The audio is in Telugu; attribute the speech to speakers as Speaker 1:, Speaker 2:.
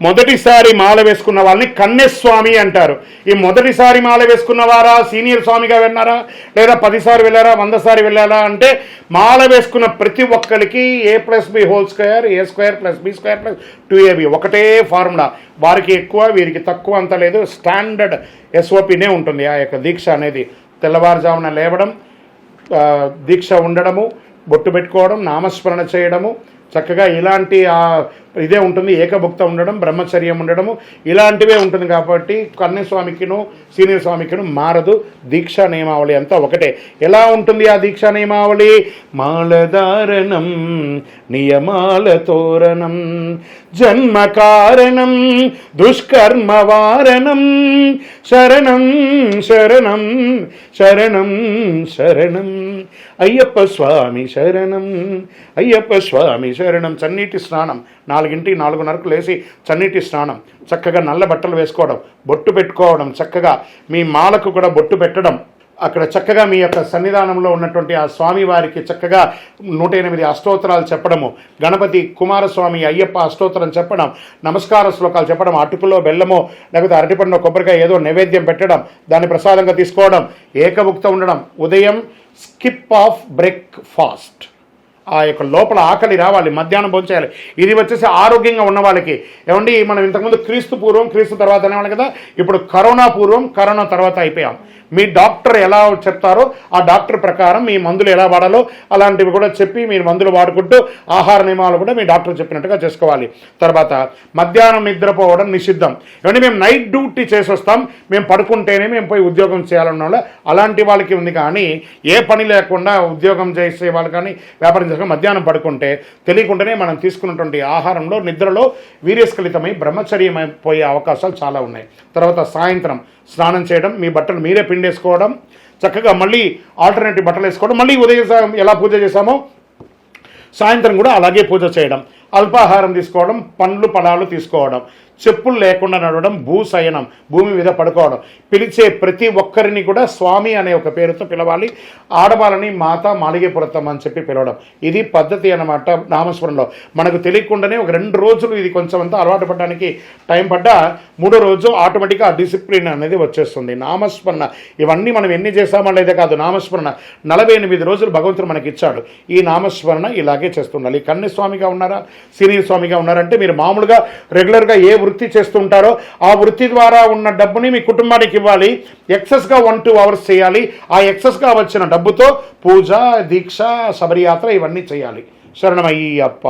Speaker 1: మొదటిసారి మాల వేసుకున్న వాళ్ళని కన్యస్వామి అంటారు. ఈ మొదటిసారి మాల వేసుకున్న వారా సీనియర్ స్వామిగా వెళ్ళారా, లేదా 10 సార్లు వెళ్ళారా, 100 సార్లు వెళ్ళారా అంటే మాల వేసుకున్న ప్రతి ఒక్కరికి a+b² a² b² 2ab ఒకటే ఫార్ములా. వారికి ఎక్కువ వీరికి తక్కువ అంత లేదు, స్టాండర్డ్ SOPనే ఉంటుంది. ఆ యొక్క దీక్ష అనేది తెల్లవారుజామున లేవడం, దీక్ష ఉండడము, బొట్టు పెట్టుకోవడం, నామస్మరణ చేయడము, చక్కగా ఇలాంటి ఇదే ఉంటుంది. ఏకభుక్త ఉండడం, బ్రహ్మచర్యం ఉండడము, ఇలాంటివే ఉంటుంది. కాబట్టి కన్యస్వామికిను సీనియర్ స్వామికిను మారదు. దీక్షా నియమావళి అంతా ఒకటే. ఎలా ఉంటుంది ఆ దీక్షా నియమావళి? మాలధారణం నియమాల తోరణం జన్మ కారణం దుష్కర్మ వారణం శరణం శరణం శరణం శరణం అయ్యప్ప స్వామి శరణం అయ్యప్ప స్వామి శరణం. చన్నీటి స్నానం 4 4:30కు లేచి చన్నీటి స్నానం, చక్కగా నల్ల బట్టలు వేసుకోవడం, బొట్టు పెట్టుకోవడం, చక్కగా మీ మాలకు కూడా బొట్టు పెట్టడం, అక్కడ చక్కగా మీ యొక్క సన్నిధానంలో ఉన్నటువంటి ఆ స్వామి వారికి చక్కగా 108 అష్టోత్తరాలు చెప్పడము, గణపతి కుమారస్వామి అయ్యప్ప అష్టోత్తరం చెప్పడం, నమస్కార శ్లోకాలు చెప్పడం, అటుకులో బెల్లమో లేకపోతే అరటిపండులో కొబ్బరికాయ ఏదో నైవేద్యం పెట్టడం, దాన్ని ప్రసాదంగా తీసుకోవడం, ఏకభుక్త ఉండడం, ఉదయం స్కిప్ ఆఫ్ బ్రేక్ఫాస్ట్, ఆ యొక్క లోపల ఆకలి రావాలి, మధ్యాహ్నం భోంచేయాలి. ఇది వచ్చేసి ఆరోగ్యంగా ఉన్న వాళ్ళకి. ఏమండి, మనం ఇంతకుముందు క్రీస్తు పూర్వం క్రీస్తు తర్వాత అనేవాళ్ళం కదా, ఇప్పుడు కరోనా పూర్వం కరోనా తర్వాత అయిపోయాం. మీ డాక్టర్ ఎలా చెప్తారో ఆ డాక్టర్ ప్రకారం మీ మందులు ఎలా వాడాలో అలాంటివి కూడా చెప్పి మీరు మందులు వాడుకుంటూ ఆహార నియమాలు కూడా మీ డాక్టర్ చెప్పినట్టుగా చేసుకోవాలి. తర్వాత మధ్యాహ్నం నిద్రపోవడం నిషిద్ధం. ఏమంటే మేము నైట్ డ్యూటీ చేసి వస్తాం, మేము పడుకుంటేనే మేము పోయి ఉద్యోగం చేయాలన్న వాళ్ళు అలాంటి వాళ్ళకి ఉంది. కానీ ఏ పని లేకుండా ఉద్యోగం చేసే వాళ్ళు కానీ వ్యాపారం చేసే మధ్యాహ్నం పడుకుంటే తెలియకుండానే మనం తీసుకున్నటువంటి ఆహారంలో నిద్రలో వీర్యస్ఖలితమై బ్రహ్మచర్యం అయిపోయే అవకాశాలు చాలా ఉన్నాయి. తర్వాత సాయంత్రం స్నానం చేయడం, మీ బట్టలు మీరే పిండేసుకోవడం, చక్కగా మళ్ళీ ఆల్టర్నేటివ్ బట్టలు వేసుకోవడం, మళ్ళీ ఉదయం ఎలా పూజ చేసామో సాయంత్రం కూడా అలాగే పూజ చేయడం, అల్పాహారం తీసుకోవడం, పండ్లు ఫలాలు తీసుకోవడం, చెప్పులు లేకుండా నడవడం, భూశయనం భూమి మీద పడుకోవడం, పిలిచే ప్రతి ఒక్కరిని కూడా స్వామి అనే ఒక పేరుతో పిలవాలి. ఆడవాళ్ళని మాత మాలిగేపురతం అని చెప్పి పిలవడం, ఇది పద్ధతి అన్నమాట. నామస్మరణలో మనకు తెలియకుండానే ఒక 2 రోజులు ఇది కొంచెం అంతా అలవాటు పడడానికి టైం పడ్డా 3వ రోజు ఆటోమేటిక్గా ఆ డిసిప్లిన్ అనేది వచ్చేస్తుంది. నామస్మరణ ఇవన్నీ మనం ఎన్ని చేస్తామో లేదే కాదు, నామస్మరణ 48 రోజులు భగవంతుడు మనకి ఇచ్చాడు. ఈ నామస్మరణ ఇలాగే చేస్తుండాలి. కన్యస్వామిగా ఉన్నారా, సీనియర్ స్వామిగా ఉన్నారంటే మీరు మామూలుగా రెగ్యులర్గా ఏ వృత్తి చేస్తుంటారో ఆ వృత్తి ద్వారా ఉన్న డబ్బుని మీ కుటుంబానికి ఇవ్వాలి. ఎక్సెస్గా 1-2 అవర్స్ చేయాలి. ఆ ఎక్సెస్గా వచ్చిన డబ్బుతో పూజ, దీక్ష, శబరియాత్ర ఇవన్నీ చేయాలి. శరణమయ్యప్ప.